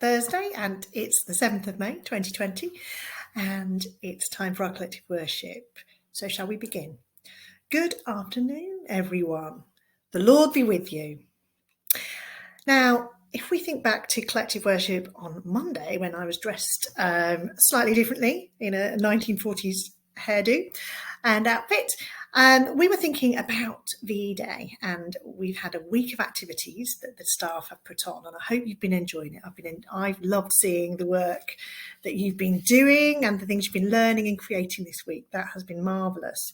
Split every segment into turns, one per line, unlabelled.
Thursday, and it's the 7th of May 2020, and it's time for our collective worship. So shall we begin? Good afternoon, everyone. The Lord be with you. Now, if we think back to collective worship on Monday, when I was dressed slightly differently in a 1940s hairdo and outfit, we were thinking about VE Day, and we've had a week of activities that the staff have put on, and I hope you've been enjoying it. I've loved seeing the work that you've been doing and the things you've been learning and creating this week. That has been marvellous.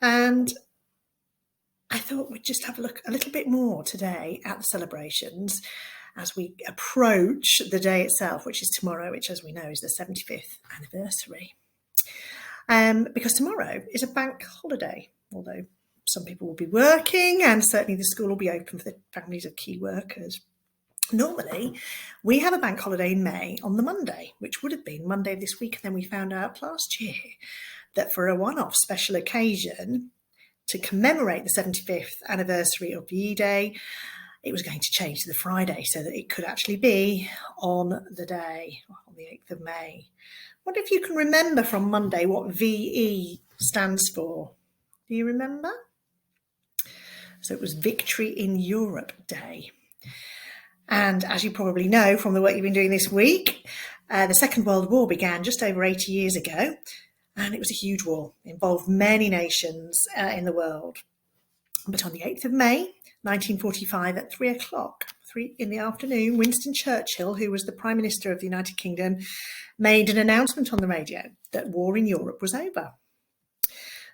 And I thought we'd just have a look a little bit more today at the celebrations as we approach the day itself, which is tomorrow, which, as we know, is the 75th anniversary. Because tomorrow is a bank holiday, although some people will be working, and certainly the school will be open for the families of key workers. Normally, we have a bank holiday in May on the Monday, which would have been Monday of this week, and then we found out last year that for a one-off special occasion, to commemorate the 75th anniversary of VE Day, it was going to change to the Friday so that it could actually be on the day, on the 8th of May. What if you can remember from Monday what VE stands for? Do you remember? So it was Victory in Europe Day. And as you probably know from the work you've been doing this week, the Second World War began just over 80 years ago. And it was a huge war, involved many nations in the world. But on the 8th of May, 1945, at 3 o'clock, 3 in the afternoon, Winston Churchill, who was the Prime Minister of the United Kingdom, made an announcement on the radio that war in Europe was over.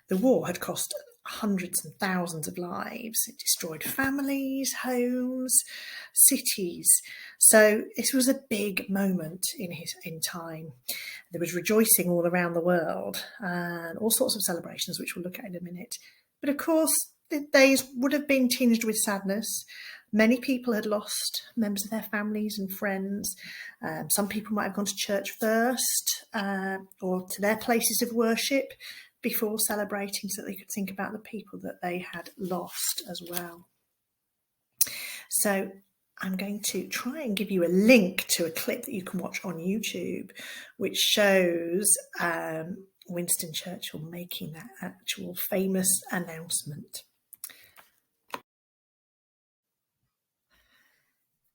The war had cost hundreds and thousands of lives. It destroyed families, homes, cities. So this was a big moment in time. There was rejoicing all around the world and all sorts of celebrations, which we'll look at in a minute. But of course, the days would have been tinged with sadness. Many people had lost members of their families and friends. Some people might have gone to church first or to their places of worship before celebrating, so that they could think about the people that they had lost as well. So I'm going to try and give you a link to a clip that you can watch on YouTube, which shows Winston Churchill making that actual famous announcement.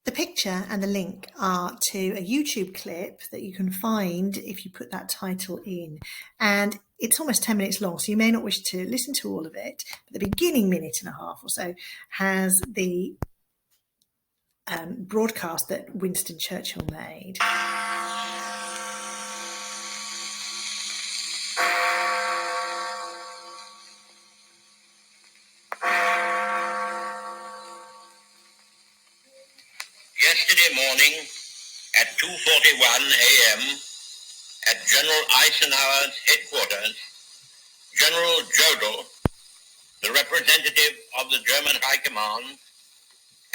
The picture and the link are to a YouTube clip that you can find if you put that title in. And it's almost 10 minutes long, so you may not wish to listen to all of it. But the beginning minute and a half or so has the broadcast that Winston Churchill made.
Yesterday morning at 2:41 a.m. at General Eisenhower's headquarters, General Jodl, the representative of the German High Command,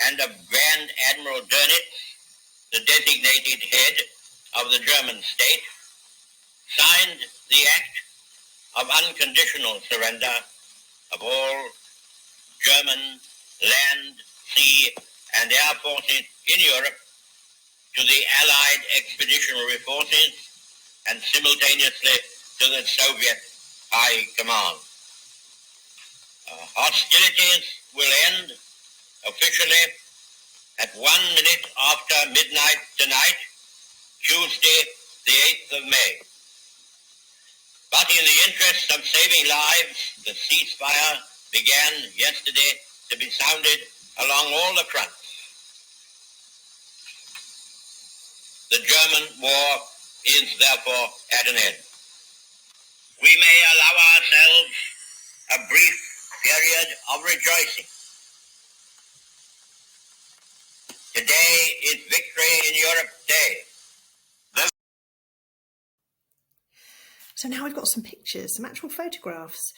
and of Grand Admiral Dönitz, the designated head of the German state, signed the act of unconditional surrender of all German land, sea, and air forces in Europe to the Allied Expeditionary Forces and simultaneously to the Soviet High Command. Hostilities will end officially at 1 minute after midnight tonight, Tuesday, the 8th of May. But in the interest of saving lives, the ceasefire began yesterday to be sounded along all the fronts. The German war is therefore at an end. We may allow ourselves a brief period of rejoicing. Today is Victory in Europe Day.
So now we've got some pictures, some actual photographs,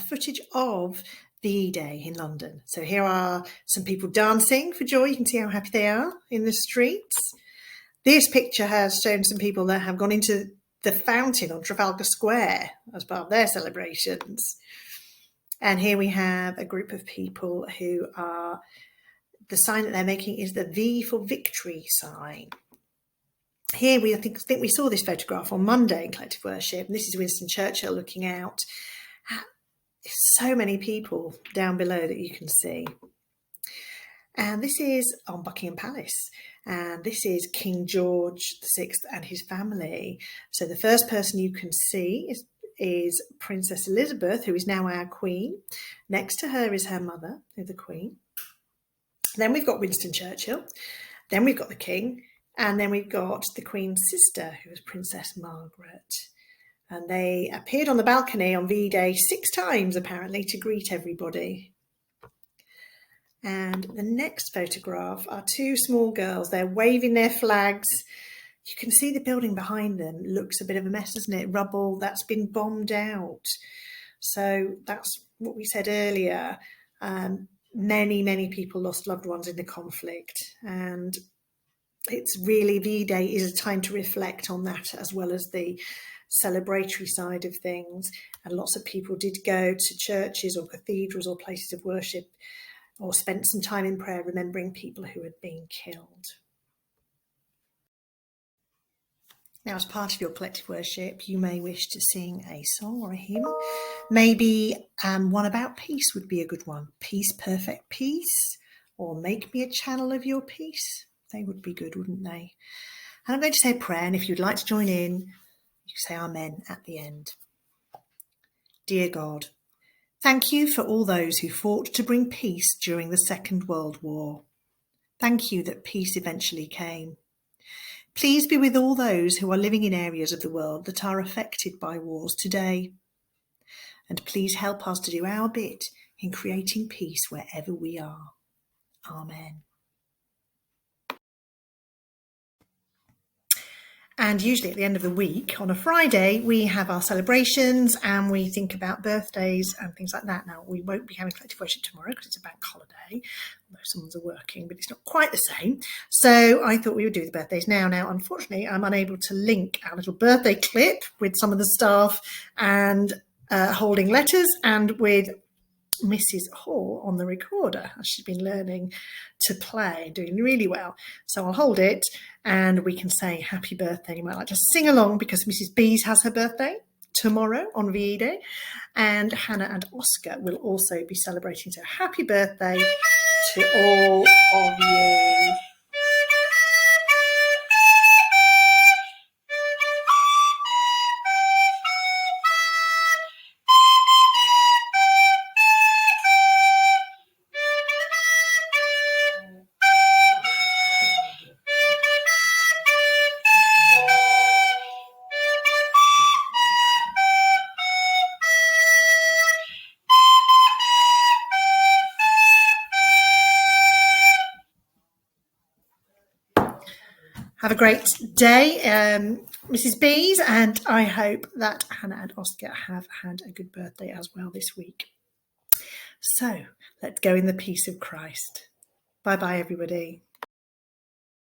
footage of VE Day in London. So here are some people dancing for joy. You can see how happy they are in the streets. This picture has shown some people that have gone into the fountain on Trafalgar Square as part of their celebrations. And here we have a group of people who are the sign that they're making is the V for victory sign. Here I think we saw this photograph on Monday in Collective Worship, and this is Winston Churchill looking out at so many people down below that you can see. And this is on Buckingham Palace, and this is King George VI and his family. So the first person you can see is Princess Elizabeth, who is now our Queen. Next to her is her mother, the Queen. Then we've got Winston Churchill. Then we've got the King. And then we've got the Queen's sister, who was Princess Margaret. And they appeared on the balcony on VE Day 6 times, apparently, to greet everybody. And the next photograph are 2 small girls. They're waving their flags. You can see the building behind them. Looks a bit of a mess, doesn't it? Rubble that's been bombed out. So that's what we said earlier. Many people lost loved ones in the conflict. And it's really, VE Day is a time to reflect on that, as well as the celebratory side of things. And lots of people did go to churches or cathedrals or places of worship, or spent some time in prayer remembering people who had been killed. Now, as part of your collective worship, you may wish to sing a song or a hymn. Maybe one about peace would be a good one. Peace, perfect peace, or make me a channel of your peace. They would be good, wouldn't they? And I'm going to say a prayer, and if you'd like to join in, you can say Amen at the end. Dear God, thank you for all those who fought to bring peace during the Second World War. Thank you that peace eventually came. Please be with all those who are living in areas of the world that are affected by wars today. And please help us to do our bit in creating peace wherever we are. Amen. And usually at the end of the week, on a Friday, we have our celebrations and we think about birthdays and things like that. Now, we won't be having collective worship tomorrow because it's a bank holiday, although someone's working, but it's not quite the same. So I thought we would do the birthdays now. Now, unfortunately, I'm unable to link our little birthday clip with some of the staff and holding letters and with Mrs. Hall on the recorder, as she's been learning to play and doing really well. So I'll hold it and we can say happy birthday. You might like to sing along because Mrs. Bees has her birthday tomorrow on VE Day, and Hannah and Oscar will also be celebrating. So happy birthday to all of you. Have a great day, Mrs. Bees, and I hope that Hannah and Oscar have had a good birthday as well this week. So let's go in the peace of Christ. Bye-bye, everybody.